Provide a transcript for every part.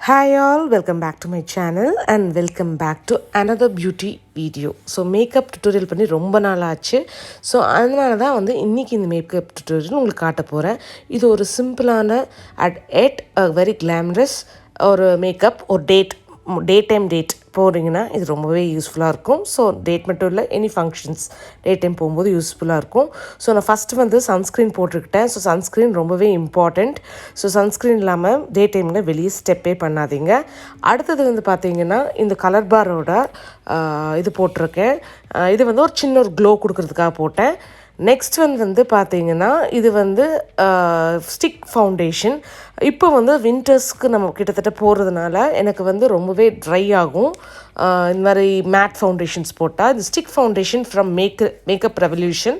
Hi all, welcome back to my channel and welcome back to another beauty video. So makeup tutorial பண்ணி ரொம்ப நாள் ஆச்சு. So அதனால தான் இன்றைக்கி இந்த மேக்கப் tutorial உங்களுக்கு காட்ட போகிறேன். இது ஒரு சிம்பிளான at a very glamorous ஒரு மேக்கப் ஒரு டே டைம் போகிறீங்கன்னா இது ரொம்பவே யூஸ்ஃபுல்லாக இருக்கும். ஸோ டேட் மட்டும் இல்லை, எனி ஃபங்க்ஷன்ஸ் டே டைம் போகும்போது யூஸ்ஃபுல்லாக இருக்கும். ஸோ நான் ஃபஸ்ட்டு சன்ஸ்க்ரீன் போட்டிருக்கிட்டேன். ஸோ சன்ஸ்க்ரீன் ரொம்பவே இம்பார்ட்டண்ட். ஸோ சன்ஸ்க்ரீன் இல்லாமல் டே டைமில் வெளியே ஸ்டெப்பே பண்ணாதீங்க. அடுத்தது பார்த்தீங்கன்னா இந்த கலர் பாரோட இது போட்டிருக்கேன். இது ஒரு சின்ன ஒரு க்ளோ கொடுக்கறதுக்காக போட்டேன். நெக்ஸ்ட் பார்த்தீங்கன்னா இது ஸ்டிக் ஃபவுண்டேஷன். இப்போ வின்டர்ஸ்க்கு நம்ம கிட்டத்தட்ட போடுறதுனால எனக்கு ரொம்பவே ட்ரை ஆகும். இந்த மாதிரி மேட் ஃபவுண்டேஷன்ஸ் போட்டால் இது stick foundation from makeup revolution.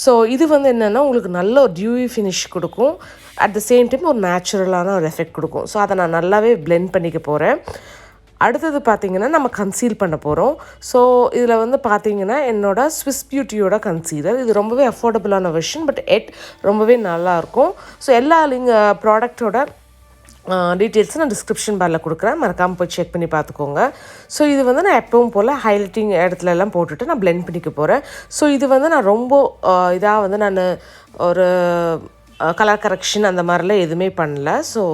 So இது என்னென்னா உங்களுக்கு நல்ல ஒரு டியூவி ஃபினிஷ் கொடுக்கும். அட் த சேம் டைம் ஒரு நேச்சுரலான ஒரு எஃபெக்ட் கொடுக்கும். ஸோ அதை நான் நல்லாவே பிளெண்ட் பண்ணிக்க போகிறேன். அடுத்தது பார்த்திங்கன்னா நம்ம கன்சீல் பண்ண போகிறோம். ஸோ இதில் பார்த்திங்கன்னா என்னோடய ஸ்விஸ் பியூட்டியோட கன்சீலர். இது ரொம்பவே அஃபோர்டபுளான வெர்ஷன், பட் ரொம்பவே நல்லாயிருக்கும். ஸோ எல்லா ப்ராடக்டோட டீட்டெயில்ஸை நான் டிஸ்கிரிப்ஷன் பாரில் கொடுக்குறேன், மறக்காமல் போய் செக் பண்ணி பார்த்துக்கோங்க. ஸோ இது நான் எப்பவும் போல் ஹைலைட்டிங் இடத்துலலாம் போட்டுட்டு நான் பிளெண்ட் பண்ணிக்க போகிறேன். ஸோ இது நான் ரொம்ப இதாக நான் ஒரு கலர் கரெக்ஷன் அந்த மாதிரிலாம் எதுவுமே பண்ணல. ஸோ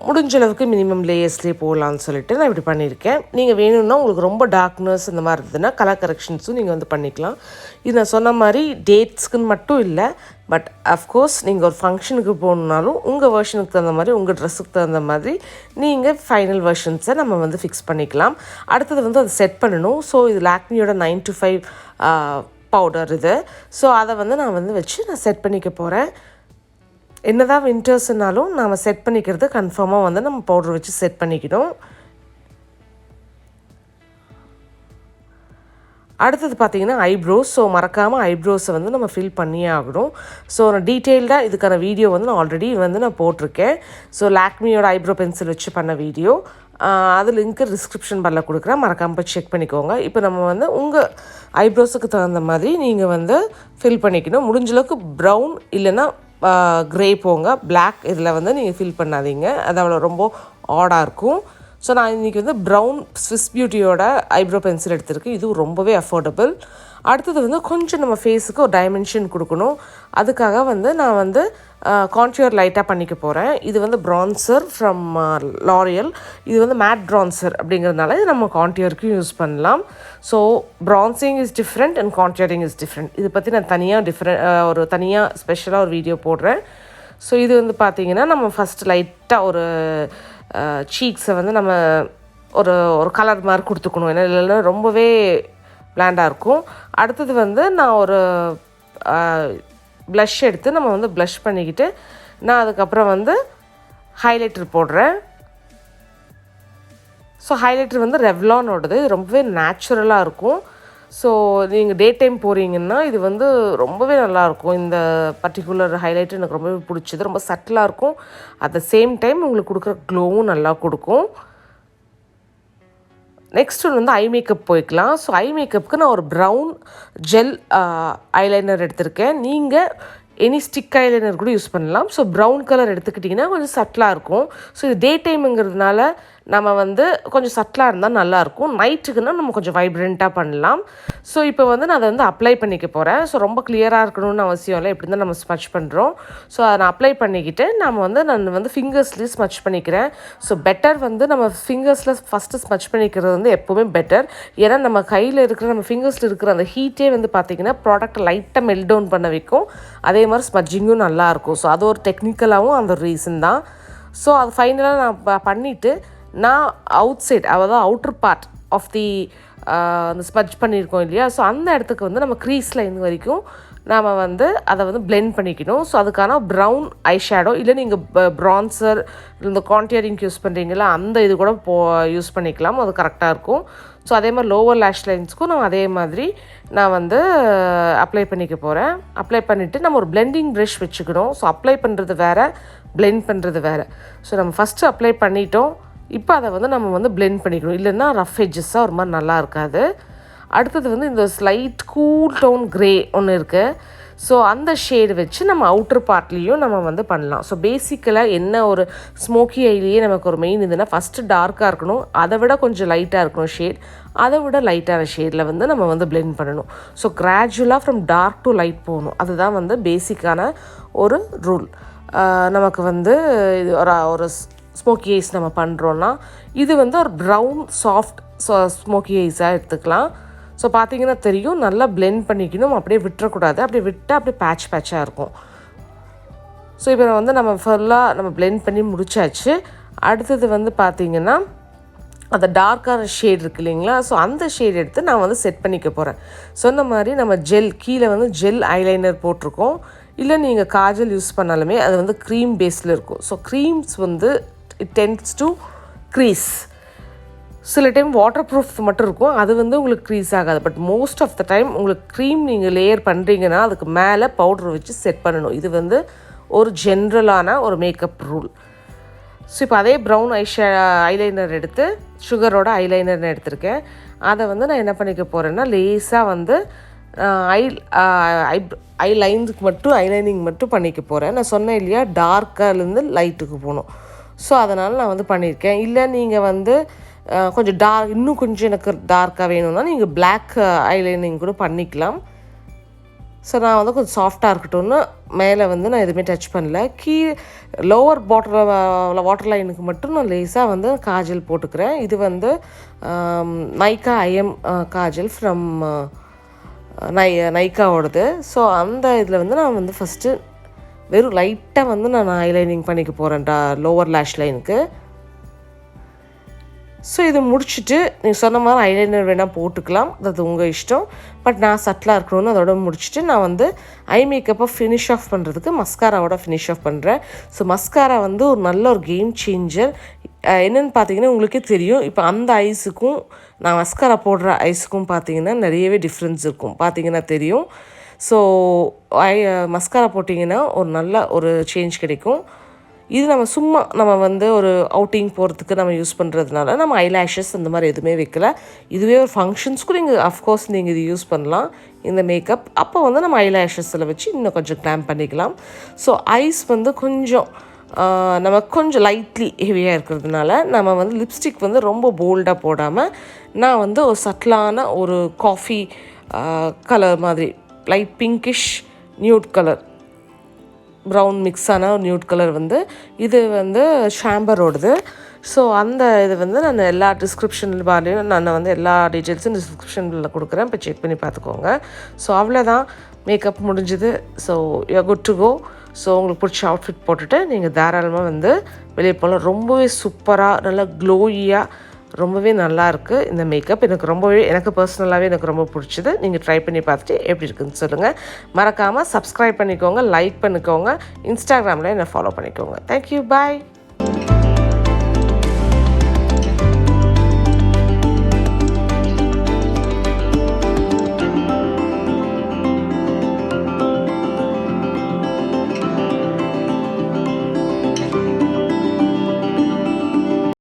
முடிஞ்ச அளவுக்கு மினிமம் லேயர்ஸ்லேயே போகலான்னு சொல்லிட்டு நான் இப்படி பண்ணியிருக்கேன். நீங்கள் வேணும்னா உங்களுக்கு ரொம்ப டார்க்னஸ் இந்த மாதிரி இருந்ததுன்னா கலர் கரெக்ஷன்ஸும் நீங்கள் பண்ணிக்கலாம். இது நான் சொன்ன மாதிரி டேட்ஸ்க்குன்னு மட்டும் இல்லை, பட் அஃப்கோர்ஸ் நீங்கள் ஒரு ஃபங்க்ஷனுக்கு போகணுன்னாலும் உங்கள் வெர்ஷனுக்கு தகுந்த மாதிரி, உங்கள் ட்ரெஸ்ஸுக்கு தகுந்த மாதிரி நீங்கள் ஃபைனல் வெர்ஷன்ஸை நம்ம ஃபிக்ஸ் பண்ணிக்கலாம். அடுத்தது அதை செட் பண்ணணும். ஸோ இது லாக்மியோட 9 to 5 பவுடர் இது. ஸோ அதை நான் வச்சு நான் செட் பண்ணிக்க போகிறேன். என்ன தான் வின்டர்ஸ்னாலும் நாம் செட் பண்ணிக்கிறது கன்ஃபார்மாக நம்ம பவுடர் வச்சு செட் பண்ணிக்கணும். அடுத்தது பார்த்திங்கன்னா ஐப்ரோஸ். ஸோ மறக்காமல் ஐப்ரோஸை நம்ம ஃபில் பண்ணியே ஆகணும். ஸோ நான் டீட்டெயில்டாக இதுக்கான வீடியோ நான் ஆல்ரெடி நான் போட்டிருக்கேன். ஸோ லாக்மியோட ஐப்ரோ பென்சில் வச்சு பண்ண வீடியோ, அது லிங்க்கு டிஸ்கிரிப்ஷன் பாரில் கொடுக்குறேன், மறக்காமல் போய் செக் பண்ணிக்கோங்க. இப்போ நம்ம உங்கள் ஐப்ரோஸுக்கு தகுந்த மாதிரி நீங்கள் ஃபில் பண்ணிக்கணும். முடிஞ்சளவுக்கு ப்ரௌன் இல்லைன்னா க்ரே போங்க, பிளாக் இதில் நீங்கள் ஃபில் பண்ணாதீங்க, அது அவ்வளோ ரொம்ப ஆடாக இருக்கும். ஸோ நான் இன்றைக்கி ப்ரௌன் ஸ்விஸ் பியூட்டியோட ஐப்ரோ பென்சில் எடுத்திருக்கேன். இதுவும் ரொம்பவே அஃபோர்டபுள். அடுத்தது கொஞ்சம் நம்ம ஃபேஸுக்கு ஒரு டைமென்ஷன் கொடுக்கணும். அதுக்காக நான் கான்ட்யூர் லைட்டாக பண்ணிக்க போகிறேன். இது ப்ரான்சர் ஃப்ரம் லாரியல். இது மேட் ப்ரான்சர் அப்படிங்கிறதுனால இது நம்ம கான்ட்யூருக்கும் யூஸ் பண்ணலாம். So bronzing is different and contouring is different. இதை பற்றி நான் தனியாக தனியாக ஸ்பெஷலாக ஒரு வீடியோ போடுறேன். ஸோ இது பார்த்திங்கன்னா நம்ம ஃபஸ்ட்டு லைட்டாக ஒரு சீக்ஸை நம்ம ஒரு கலர் மாதிரி கொடுத்துக்கணும், ஏன்னா இல்லைன்னா ரொம்பவே பிளாண்டாக இருக்கும். அடுத்தது நான் ஒரு ப்ளஷ் எடுத்து நம்ம ப்ளஷ் பண்ணிக்கிட்டு நான் அதுக்கப்புறம் ஹைலைட்டர் போடுறேன். ஸோ ஹைலைட்டர் ரெவ்லானோடது, ரொம்பவே நேச்சுரலாக இருக்கும். ஸோ நீங்கள் டே டைம் போகிறீங்கன்னா இது ரொம்பவே நல்லாயிருக்கும். இந்த பர்டிகுலர் ஹைலைட்டர் எனக்கு ரொம்பவே பிடிச்சது. ரொம்ப சட்டிலாக இருக்கும், அட் த சேம் டைம் உங்களுக்கு கொடுக்குற க்ளோவும் நல்லா கொடுக்கும். நெக்ஸ்ட் ஐ மேக்கப் போய்க்கலாம். ஸோ ஐ மேக்கப்புக்கு நான் ஒரு ப்ரௌன் ஜெல் ஐலைனர் எடுத்திருக்கேன். நீங்கள் எனி ஸ்டிக் ஐலைனர் கூட யூஸ் பண்ணலாம். ஸோ ப்ரௌன் கலர் எடுத்துக்கிட்டிங்கன்னா கொஞ்சம் சட்டிலாக இருக்கும். ஸோ இது டே டைமுங்கிறதுனால நம்ம கொஞ்சம் சட்டிலாக இருந்தால் நல்லாயிருக்கும். நைட்டுக்குன்னா நம்ம கொஞ்சம் வைப்ரண்ட்டாக பண்ணலாம். ஸோ இப்போ நான் அதை அப்ளை பண்ணிக்க போகிறேன். ஸோ ரொம்ப கிளியராக இருக்கணும்னு அவசியம் இல்லை, எப்படி தான் நம்ம ஸ்மச் பண்ணுறோம். ஸோ அதை நான் அப்ளை பண்ணிக்கிட்டு நான் ஃபிங்கர்ஸ்லேயும் ஸ்மச் பண்ணிக்கிறேன். ஸோ பெட்டர் நம்ம ஃபிங்கர்ஸில் ஃபஸ்ட்டு ஸ்மச் பண்ணிக்கிறது எப்போவுமே பெட்டர். ஏன்னா நம்ம கையில் இருக்கிற நம்ம ஃபிங்கர்ஸில் இருக்கிற அந்த ஹீட்டே பார்த்திங்கன்னா ப்ராடக்ட் லைட்டாக மெல்ட் டவுன் பண்ண வைக்கும். அதே மாதிரி ஸ்மஜ்ஜிங்கும் நல்லாயிருக்கும். ஸோ அது ஒரு டெக்னிக்கலாகவும் அந்த ஒரு ரீசன் தான். ஸோ அது ஃபைனலாக நான் பண்ணிவிட்டு நான் அவுட் சைட், அதாவது அவுட்டர் பார்ட் ஆஃப் தி அந்த ஸ்மஜ் பண்ணியிருக்கோம் இல்லையா, ஸோ அந்த இடத்துக்கு நம்ம க்ரீஸ் லைன் வரைக்கும் நாம் அதை பிளெண்ட் பண்ணிக்கணும். ஸோ அதுக்கான ப்ரௌன் ஐ ஷேடோ, இல்லை நீங்கள் ப்ரான்சர் இந்த கான்டியரிங்க்கு யூஸ் பண்ணுறீங்களா அந்த இது கூட யூஸ் பண்ணிக்கலாம், அது கரெக்டாக இருக்கும். ஸோ அதே மாதிரி லோவர் லேஷ் லைன்ஸ்க்கும் நான் அதே மாதிரி நான் அப்ளை பண்ணிக்க போகிறேன். அப்ளை பண்ணிவிட்டு நம்ம ஒரு பிளெண்டிங் ப்ரஷ் வச்சுக்கணும். ஸோ அப்ளை பண்ணுறது வேறு, பிளெண்ட் பண்ணுறது வேறு. ஸோ நம்ம ஃபஸ்ட்டு அப்ளை பண்ணிட்டோம், இப்போ அதை நம்ம பிளெண்ட் பண்ணிக்கணும், இல்லைன்னா ரஃப் எட்ஜஸ்ஸாக ஒரு மாதிரி நல்லா இருக்காது. அடுத்தது இந்த ஸ்லைட் கூல் டோன் க்ரே ஒன்று இருக்குது. ஸோ அந்த ஷேடு வச்சு நம்ம அவுட்டர் பார்ட்லேயும் நம்ம வந்து பண்ணலாம். ஸோ பேசிக்கலாக என்ன ஒரு ஸ்மோக்கி ஐலேயே நமக்கு ஒரு மெயின் இதுன்னா ஃபஸ்ட்டு டார்க்காக இருக்கணும், அதை விட கொஞ்சம் லைட்டாக இருக்கணும் ஷேட், அதை விட லைட்டான ஷேடில் வந்து நம்ம வந்து பிளெண்ட் பண்ணணும். ஸோ கிராஜுவலாக ஃப்ரம் டார்க் டு லைட் போகணும். அதுதான் வந்து பேசிக்கான ஒரு ரூல். நமக்கு வந்து இது ஒரு ஸ்மோக்கி ஐஸ் நம்ம பண்ணுறோன்னா இது வந்து ஒரு ப்ரௌன் சாஃப்ட் ஸ்மோக்கி ஐஸாக எடுத்துக்கலாம். ஸோ பார்த்திங்கன்னா தெரியும், நல்லா பிளெண்ட் பண்ணிக்கணும், அப்படியே விட்டுறக்கூடாது. அப்படியே விட்டால் அப்படியே பேட்சாக இருக்கும். ஸோ இப்போ வந்து நம்ம ஃபுல்லாக நம்ம பிளெண்ட் பண்ணி முடிச்சாச்சு. அடுத்தது வந்து பார்த்திங்கன்னா அந்த டார்க்கான ஷேட் இருக்குது இல்லைங்களா, ஸோ அந்த ஷேட் எடுத்து நான் வந்து செட் பண்ணிக்க போகிறேன். சொன்ன மாதிரி நம்ம கீழே வந்து ஜெல் ஐலைனர் போட்டிருக்கோம். இல்லை நீங்கள் காஜல் யூஸ் பண்ணாலுமே அது வந்து க்ரீம் பேஸில் இருக்கும். ஸோ க்ரீம்ஸ் வந்து இட் டென்ட்ஸ் டு க்ரீஸ். சில டைம் வாட்டர் ப்ரூஃப் மட்டும் இருக்கும், அது வந்து உங்களுக்கு க்ரீஸ் ஆகாது. But most of the time உங்களுக்கு க்ரீம் நீங்கள் லேயர் பண்ணுறீங்கன்னா அதுக்கு மேலே பவுடர் வச்சு செட் பண்ணணும். இது வந்து ஒரு ஜென்ரலான ஒரு மேக்கப் ரூல். ஸோ இப்போ அதே ப்ரௌன் ஐலைனர் எடுத்து சுகரோட ஐலைனர்னு எடுத்திருக்கேன். அதை வந்து நான் என்ன பண்ணிக்க போகிறேன்னா லேஸாக வந்து ஐலைனுக்கு மட்டும் ஐலைனிங் மட்டும் பண்ணிக்க போகிறேன். நான் சொன்னேன் இல்லையா, டார்க்காலேருந்து லைட்டுக்கு போகணும். ஸோ அதனால் நான் வந்து பண்ணியிருக்கேன். இல்லை நீங்கள் வந்து கொஞ்சம் இன்னும் கொஞ்சம் எனக்கு டார்க்காக வேணும்னா நீங்கள் பிளாக் ஐலைனிங் கூட பண்ணிக்கலாம். ஸோ நான் வந்து கொஞ்சம் சாஃப்டாக இருக்கட்டும்னு மேலே வந்து நான் எதுவுமே டச் பண்ணல. லோவர் வாட்டர் லைனுக்கு மட்டும் நான் லேஸாக வந்து காஜல் போட்டுக்கிறேன். இது வந்து நைக்கா ஐஎம் காஜல் ஃப்ரம் நைக்காவோடது. ஸோ அந்த இதில் வந்து நான் வந்து ஃபஸ்ட்டு வெறும் லைட்டாக வந்து நான் ஐலைனிங் பண்ணிக்க போகிறேன் லோவர் லேஷ் லைனுக்கு. ஸோ இது முடிச்சுட்டு நீங்கள் சொன்ன மாதிரி ஐலைனர் வேணால் போட்டுக்கலாம், அது உங்கள் இஷ்டம். பட் நான் சட்டிலாக இருக்கணும்னு அதோட முடிச்சுட்டு நான் வந்து ஐ மேக்கப்பை ஃபினிஷ் ஆஃப் பண்ணுறதுக்கு மஸ்காராவோட ஃபினிஷ் ஆஃப் பண்ணுறேன். ஸோ மஸ்காரா வந்து ஒரு நல்ல ஒரு கேம் சேஞ்சர். என்னென்னு பார்த்தீங்கன்னா உங்களுக்கே தெரியும், இப்போ அந்த ஐஸுக்கும் நான் மஸ்காரா போடுற ஐஸுக்கும் பார்த்தீங்கன்னா நிறையவே டிஃப்ரென்ஸ் இருக்கும், பார்த்தீங்கன்னா தெரியும். ஸோ மஸ்காரா போட்டிங்கன்னா ஒரு நல்ல ஒரு சேஞ்ச் கிடைக்கும். இது நம்ம வந்து ஒரு அவுட்டிங் போகிறதுக்கு நம்ம யூஸ் பண்ணுறதுனால நம்ம ஐலாஷஸ் அந்த மாதிரி எதுவுமே வைக்கல. இதுவே ஒரு ஃபங்க்ஷன்ஸ்க்கும் நீங்கள் அஃப்கோர்ஸ் நீங்கள் இது யூஸ் பண்ணலாம் இந்த மேக்கப். அப்போ வந்து நம்ம ஐலாஷஸில் வச்சு இன்னும் கொஞ்சம் கிளாம் பண்ணிக்கலாம். ஸோ ஐஸ் வந்து கொஞ்சம் நமக்கு கொஞ்சம் லைட்லி ஹெவியாக இருக்கிறதுனால நம்ம வந்து லிப்ஸ்டிக் வந்து ரொம்ப போல்டாக போடாமல் நான் வந்து ஒரு சட்டிலான ஒரு காஃபி கலர் மாதிரி light pinkish nude colour brown மிக்ஸான ஒரு நியூட் கலர் வந்து இது வந்து ஷாம்பரோடது. ஸோ அந்த இது வந்து நான் எல்லா டிஸ்கிரிப்ஷனில் பாருங்க, நான் வந்து எல்லா டீட்டெயில்ஸும் டிஸ்கிரிப்ஷனில் கொடுக்குறேன், இப்போ செக் பண்ணி பார்த்துக்கோங்க. ஸோ அவ்வளோதான், மேக்கப் முடிஞ்சுது. So you good to go. So உங்களுக்கு பிடிச்ச அவுட்ஃபிட் போட்டுட்டு நீங்கள் தாராளமாக வந்து வெளியே போகலாம். ரொம்பவே சூப்பராக நல்லா க்ளோயியாக ரொம்பவே நல்லாயிருக்கு இந்த மேக்கப். எனக்கு பர்சனலாகவே எனக்கு ரொம்ப பிடிச்சிது. நீங்கள் ட்ரை பண்ணி பார்த்துட்டு எப்படி இருக்குதுன்னு சொல்லுங்கள். மறக்காமல் சப்ஸ்கிரைப் பண்ணிக்கோங்க, லைக் பண்ணிக்கோங்க, இன்ஸ்டாகிராமில் என்னை ஃபாலோ பண்ணிக்கோங்க. தேங்க்யூ, பாய்.